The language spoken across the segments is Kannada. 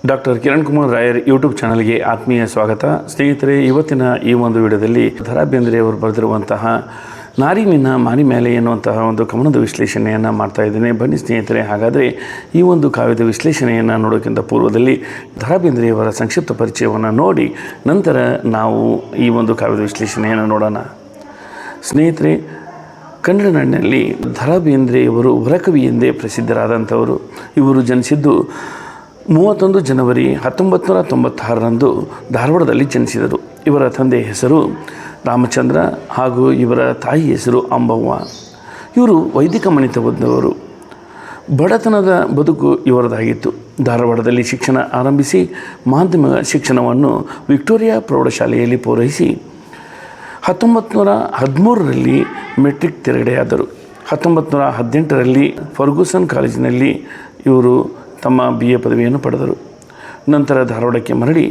ಡಾಕ್ಟರ್ ಕಿರಣ್ ಕುಮಾರ್ ರಾಯರ್ ಯೂಟ್ಯೂಬ್ ಚಾನಲ್ಗೆ ಆತ್ಮೀಯ ಸ್ವಾಗತ. ಸ್ನೇಹಿತರೆ, ಇವತ್ತಿನ ಈ ಒಂದು ವಿಡಿಯೋದಲ್ಲಿ ದ.ರಾ ಬೇಂದ್ರೆಯವರು ಬರೆದಿರುವಂತಹ ನಾರಿ ನಿನ್ನ ಮಾರಿ ಮೇಲೆ ಎನ್ನುವಂತಹ ಒಂದು ಕವನದ ವಿಶ್ಲೇಷಣೆಯನ್ನು ಮಾಡ್ತಾ ಇದ್ದೇನೆ. ಬನ್ನಿ ಸ್ನೇಹಿತರೆ, ಹಾಗಾದರೆ ಈ ಒಂದು ಕಾವ್ಯದ ವಿಶ್ಲೇಷಣೆಯನ್ನು ನೋಡೋಕ್ಕಿಂತ ಪೂರ್ವದಲ್ಲಿ ದ.ರಾ ಬೇಂದ್ರೆಯವರ ಸಂಕ್ಷಿಪ್ತ ಪರಿಚಯವನ್ನು ನೋಡಿ ನಂತರ ನಾವು ಈ ಒಂದು ಕಾವ್ಯದ ವಿಶ್ಲೇಷಣೆಯನ್ನು ನೋಡೋಣ. ಸ್ನೇಹಿತರೆ, ಕನ್ನಡ ನಾಡಿನಲ್ಲಿ ದ.ರಾ ಬೇಂದ್ರೆಯವರು ವರಕವಿ ಎಂದೇ ಪ್ರಸಿದ್ಧರಾದಂಥವರು. ಇವರು ಜನಿಸಿದ್ದು 31 ಜನವರಿ 1996ರಂದು ಧಾರವಾಡದಲ್ಲಿ ಜನಿಸಿದರು. ಇವರ ತಂದೆಯ ಹೆಸರು ರಾಮಚಂದ್ರ ಹಾಗೂ ಇವರ ತಾಯಿ ಹೆಸರು ಅಂಬವ್ವ. ಇವರು ವೈದಿಕ ಮನೆತನದವರು. ಬಡತನದ ಬದುಕು ಇವರದಾಗಿತ್ತು. ಧಾರವಾಡದಲ್ಲಿ ಶಿಕ್ಷಣ ಆರಂಭಿಸಿ ಮಾಧ್ಯಮಿಕ ಶಿಕ್ಷಣವನ್ನು ವಿಕ್ಟೋರಿಯಾ ಪ್ರೌಢಶಾಲೆಯಲ್ಲಿ ಪೂರೈಸಿ 1913ರಲ್ಲಿ ಮೆಟ್ರಿಕ್ ತೆರಗಡೆಯಾದರು. 1918ರಲ್ಲಿ ಫರ್ಗೂಸನ್ ಕಾಲೇಜಿನಲ್ಲಿ ಇವರು ತಮ್ಮ BA ಪದವಿಯನ್ನು ಪಡೆದರು. ನಂತರ ಧಾರವಾಡಕ್ಕೆ ಮರಳಿ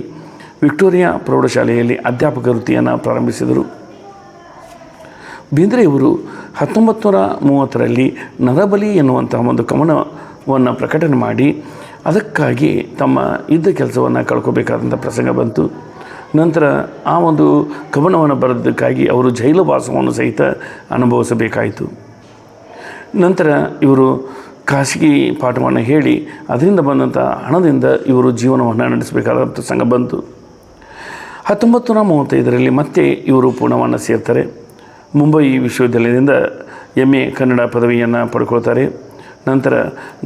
ವಿಕ್ಟೋರಿಯಾ ಪ್ರೌಢಶಾಲೆಯಲ್ಲಿ ಅಧ್ಯಾಪಕ ವೃತ್ತಿಯನ್ನು ಪ್ರಾರಂಭಿಸಿದರು. ಬೇಂದ್ರೆಯವರು 1930ರಲ್ಲಿ ನರಬಲಿ ಎನ್ನುವಂತಹ ಒಂದು ಕವನವನ್ನು ಪ್ರಕಟಣೆ ಮಾಡಿ ಅದಕ್ಕಾಗಿ ತಮ್ಮ ಇದ್ದ ಕೆಲಸವನ್ನು ಕಳ್ಕೋಬೇಕಾದಂಥ ಪ್ರಸಂಗ ಬಂತು. ನಂತರ ಆ ಒಂದು ಕವನವನ್ನು ಬರೆದಕ್ಕಾಗಿ ಅವರು ಜೈಲುವಾಸವನ್ನು ಸಹಿತ ಅನುಭವಿಸಬೇಕಾಯಿತು. ನಂತರ ಇವರು ಖಾಸಗಿ ಪಾಠವನ್ನು ಹೇಳಿ ಅದರಿಂದ ಬಂದಂಥ ಹಣದಿಂದ ಇವರು ಜೀವನವನ್ನು ನಡೆಸಬೇಕಾದ ಪ್ರಸಂಗ ಬಂತು. 1935ರಲ್ಲಿ ಮತ್ತೆ ಇವರು ಪೂನಾವನ್ನು ಸೇರ್ತಾರೆ. ಮುಂಬೈ ವಿಶ್ವವಿದ್ಯಾಲಯದಿಂದ MA ಕನ್ನಡ ಪದವಿಯನ್ನು ಪಡ್ಕೊಳ್ತಾರೆ. ನಂತರ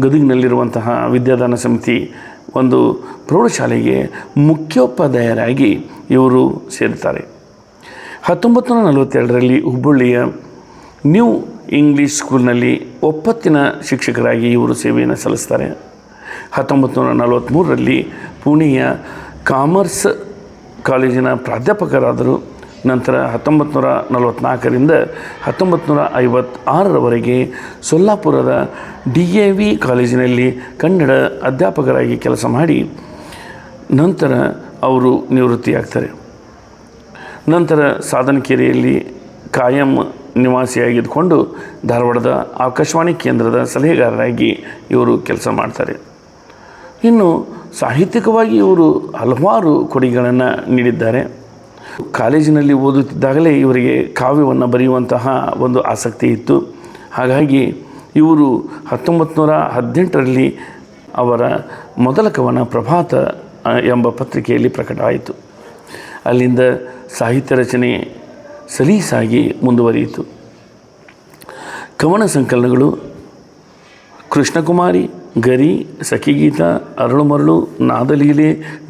ಗದಗಿನಲ್ಲಿರುವಂತಹ ವಿದ್ಯಾದಾನ ಸಮಿತಿ ಒಂದು ಪ್ರೌಢಶಾಲೆಗೆ ಮುಖ್ಯೋಪಾಧ್ಯಾಯರಾಗಿ ಇವರು ಸೇರ್ತಾರೆ. 1942ರಲ್ಲಿ ಹುಬ್ಬಳ್ಳಿಯ ನ್ಯೂ ಇಂಗ್ಲೀಷ್ ಸ್ಕೂಲ್ನಲ್ಲಿ ಒಪ್ಪತ್ತಿನ ಶಿಕ್ಷಕರಾಗಿ ಇವರು ಸೇವೆಯನ್ನು ಸಲ್ಲಿಸ್ತಾರೆ. 1943ರಲ್ಲಿ ಪುಣೆಯ ಕಾಮರ್ಸ್ ಕಾಲೇಜಿನ ಪ್ರಾಧ್ಯಾಪಕರಾದರು. ನಂತರ 1944ರಿಂದ 1956ರವರೆಗೆ ಸೊಲ್ಲಾಪುರದ DAV ಕಾಲೇಜಿನಲ್ಲಿ ಕನ್ನಡ ಅಧ್ಯಾಪಕರಾಗಿ ಕೆಲಸ ಮಾಡಿ ನಂತರ ಅವರು ನಿವೃತ್ತಿಯಾಗ್ತಾರೆ. ನಂತರ ಸಾಧನಕೆರೆಯಲ್ಲಿ ಕಾಯಂ ನಿವಾಸಿಯಾಗಿದ್ದುಕೊಂಡು ಧಾರವಾಡದ ಆಕಾಶವಾಣಿ ಕೇಂದ್ರದ ಸಲಹೆಗಾರರಾಗಿ ಇವರು ಕೆಲಸ ಮಾಡ್ತಾರೆ. ಇನ್ನು ಸಾಹಿತ್ಯಿಕವಾಗಿ ಇವರು ಹಲವಾರು ಕೊಡುಗೆಗಳನ್ನು ನೀಡಿದ್ದಾರೆ. ಕಾಲೇಜಿನಲ್ಲಿ ಓದುತ್ತಿದ್ದಾಗಲೇ ಇವರಿಗೆ ಕಾವ್ಯವನ್ನು ಬರೆಯುವಂತಹ ಒಂದು ಆಸಕ್ತಿ ಇತ್ತು. ಹಾಗಾಗಿ ಇವರು 1918ರಲ್ಲಿ ಅವರ ಮೊದಲ ಕವನ ಪ್ರಭಾತ ಎಂಬ ಪತ್ರಿಕೆಯಲ್ಲಿ ಪ್ರಕಟ ಆಯಿತು. ಅಲ್ಲಿಂದ ಸಾಹಿತ್ಯ ರಚನೆ ಸಲೀಸಾಗಿ ಮುಂದುವರಿಯಿತು. ಕವನ ಸಂಕಲನಗಳು ಕೃಷ್ಣಕುಮಾರಿ, ಗರಿ, ಸಖಿಗೀತ, ಅರಳುಮರಳು, ನಾದಲೀಲೆ,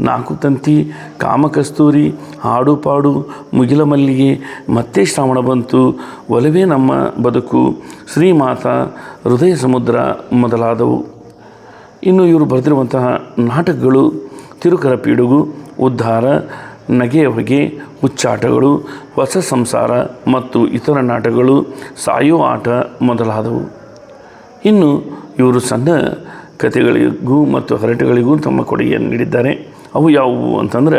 ನಾಕುತಂತಿ, ಕಾಮಕಸ್ತೂರಿ, ಹಾಡು ಪಾಡು, ಮುಗಿಲ ಮಲ್ಲಿಗೆ, ಮತ್ತೆ ಶ್ರಾವಣ ಬಂತು, ಒಲವೇ ನಮ್ಮ ಬದುಕು, ಶ್ರೀಮಾತಾ, ಹೃದಯ ಸಮುದ್ರ ಮೊದಲಾದವು. ಇನ್ನು ಇವರು ಬರೆದಿರುವಂತಹ ನಾಟಕಗಳು ತಿರುಕರ ಪೀಡುಗು, ಉದ್ಧಾರ, ನಗೆಯ ಹೊಗೆ, ಹುಚ್ಚಾಟಗಳು, ಹೊಸ ಸಂಸಾರ ಮತ್ತು ಇತರ ನಾಟಕಗಳು, ಸಾಯೋ ಆಟ ಮೊದಲಾದವು. ಇನ್ನು ಇವರು ಸಣ್ಣ ಕಥೆಗಳಿಗೂ ಮತ್ತು ಹರಟೆಗಳಿಗೂ ತಮ್ಮ ಕೊಡುಗೆಯನ್ನು ನೀಡಿದ್ದಾರೆ. ಅವು ಯಾವುವು ಅಂತಂದರೆ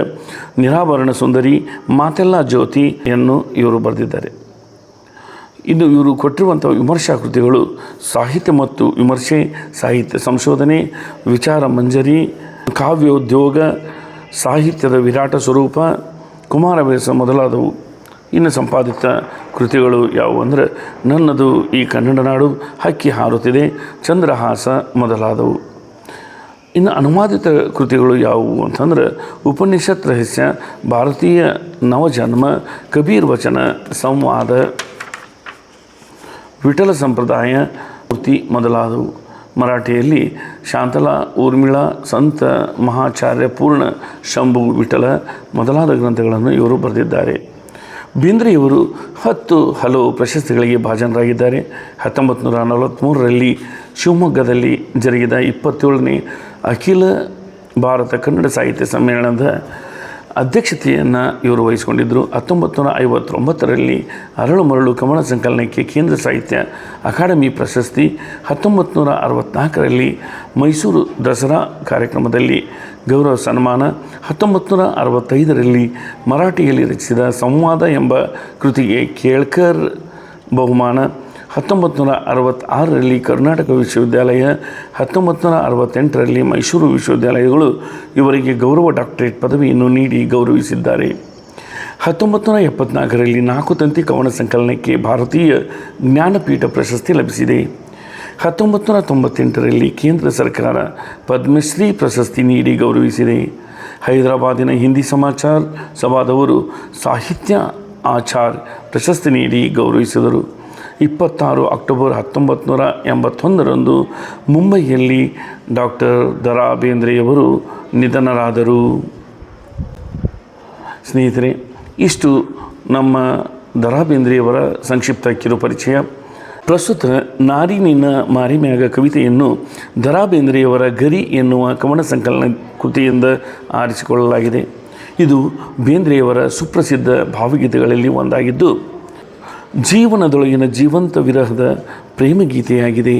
ನಿರಾಭರಣ ಸುಂದರಿ, ಮಾತೆಲ್ಲ ಜ್ಯೋತಿಯನ್ನು ಇವರು ಬರೆದಿದ್ದಾರೆ. ಇನ್ನು ಇವರು ಕೊಟ್ಟಿರುವಂಥ ವಿಮರ್ಶಾ ಕೃತಿಗಳು ಸಾಹಿತ್ಯ ಮತ್ತು ವಿಮರ್ಶೆ, ಸಾಹಿತ್ಯ ಸಂಶೋಧನೆ, ವಿಚಾರ ಮಂಜರಿ, ಕಾವ್ಯೋದ್ಯೋಗ, ಸಾಹಿತ್ಯದ ವಿರಾಟ ಸ್ವರೂಪ, ಕುಮಾರವ್ಯಾಸ ಮೊದಲಾದವು. ಇನ್ನು ಸಂಪಾದಿತ ಕೃತಿಗಳು ಯಾವುವು ಅಂದರೆ ನನ್ನದು ಈ ಕನ್ನಡ ನಾಡು, ಹಕ್ಕಿ ಹಾರುತ್ತಿದೆ, ಚಂದ್ರಹಾಸ ಮೊದಲಾದವು. ಇನ್ನು ಅನುವಾದಿತ ಕೃತಿಗಳು ಯಾವುವು ಅಂತಂದ್ರೆ ಉಪನಿಷತ್ ರಹಸ್ಯ, ಭಾರತೀಯ ನವಜನ್ಮ, ಕಬೀರ್ ವಚನ, ಸಂವಾದ, ವಿಠಲ ಸಂಪ್ರದಾಯ ಮೂರ್ತಿ ಮೊದಲಾದವು. ಮರಾಠಿಯಲ್ಲಿ ಶಾಂತಲಾ, ಊರ್ಮಿಳಾ, ಸಂತ ಮಹಾಚಾರ್ಯ ಪೂರ್ಣ, ಶಂಭು, ವಿಠಲ ಮೊದಲಾದ ಗ್ರಂಥಗಳನ್ನು ಇವರು ಬರೆದಿದ್ದಾರೆ. ಬೇಂದ್ರೆಯವರು 10 ಹಲವು ಪ್ರಶಸ್ತಿಗಳಿಗೆ ಭಾಜನರಾಗಿದ್ದಾರೆ. 1943ರಲ್ಲಿ ಶಿವಮೊಗ್ಗದಲ್ಲಿ ಜರುಗಿದ 27ನೇ ಅಖಿಲ ಭಾರತ ಕನ್ನಡ ಸಾಹಿತ್ಯ ಸಮ್ಮೇಳನದ ಅಧ್ಯಕ್ಷತೆಯನ್ನು ಇವರು ವಹಿಸಿಕೊಂಡಿದ್ದರು. 1959ರಲ್ಲಿ ಅರಳು ಮರಳು ಕವನ ಸಂಕಲನಕ್ಕೆ ಕೇಂದ್ರ ಸಾಹಿತ್ಯ ಅಕಾಡೆಮಿ ಪ್ರಶಸ್ತಿ, 1964ರಲ್ಲಿ ಮೈಸೂರು ದಸರಾ ಕಾರ್ಯಕ್ರಮದಲ್ಲಿ ಗೌರವ ಸನ್ಮಾನ, 1965ರಲ್ಲಿ ಮರಾಠಿಯಲ್ಲಿ ರಚಿಸಿದ ಸಂವಾದ ಎಂಬ ಕೃತಿಗೆ ಕೇಳ್ಕರ್ ಬಹುಮಾನ, 1966ರಲ್ಲಿ ಕರ್ನಾಟಕ ವಿಶ್ವವಿದ್ಯಾಲಯ, 1968ರಲ್ಲಿ ಮೈಸೂರು ವಿಶ್ವವಿದ್ಯಾಲಯಗಳು ಇವರಿಗೆ ಗೌರವ ಡಾಕ್ಟರೇಟ್ ಪದವಿಯನ್ನು ನೀಡಿ ಗೌರವಿಸಿದ್ದಾರೆ. 1974ರಲ್ಲಿ 4 ತಂತಿ ಕವನ ಸಂಕಲನಕ್ಕೆ ಭಾರತೀಯ ಜ್ಞಾನಪೀಠ ಪ್ರಶಸ್ತಿ ಲಭಿಸಿದೆ. 1998ರಲ್ಲಿ ಕೇಂದ್ರ ಸರ್ಕಾರ ಪದ್ಮಶ್ರೀ ಪ್ರಶಸ್ತಿ ನೀಡಿ ಗೌರವಿಸಿದೆ. ಹೈದರಾಬಾದಿನ ಹಿಂದಿ ಸಮಾಚಾರ ಸಭಾದವರು ಸಾಹಿತ್ಯ ಆಚಾರ್ ಪ್ರಶಸ್ತಿ ನೀಡಿ ಗೌರವಿಸಿದರು. 26 ಅಕ್ಟೋಬರ್ 1981ರಂದು ಮುಂಬಯಿಯಲ್ಲಿ ಡಾಕ್ಟರ್ ದ.ರಾ. ಬೇಂದ್ರೆಯವರು ನಿಧನರಾದರು. ಸ್ನೇಹಿತರೆ, ಇಷ್ಟು ನಮ್ಮ ದ.ರಾ. ಬೇಂದ್ರೆಯವರ ಸಂಕ್ಷಿಪ್ತ ಕಿರುಪರಿಚಯ. ಪ್ರಸ್ತುತ ನಾರಿ ನಿನ್ನ ಮಾರಿಮ್ಯಾಗ ಕವಿತೆಯನ್ನು ದ.ರಾ. ಬೇಂದ್ರೆಯವರ ಗರಿ ಎನ್ನುವ ಕವನ ಸಂಕಲನ ಕೃತಿಯಿಂದ ಆರಿಸಿಕೊಳ್ಳಲಾಗಿದೆ. ಇದು ಬೇಂದ್ರೆಯವರ ಸುಪ್ರಸಿದ್ಧ ಭಾವಗೀತೆಗಳಲ್ಲಿ ಒಂದಾಗಿದ್ದು, ಜೀವನದೊಳಗಿನ ಜೀವಂತ ವಿರಹದ ಪ್ರೇಮಗೀತೆಯಾಗಿದೆ.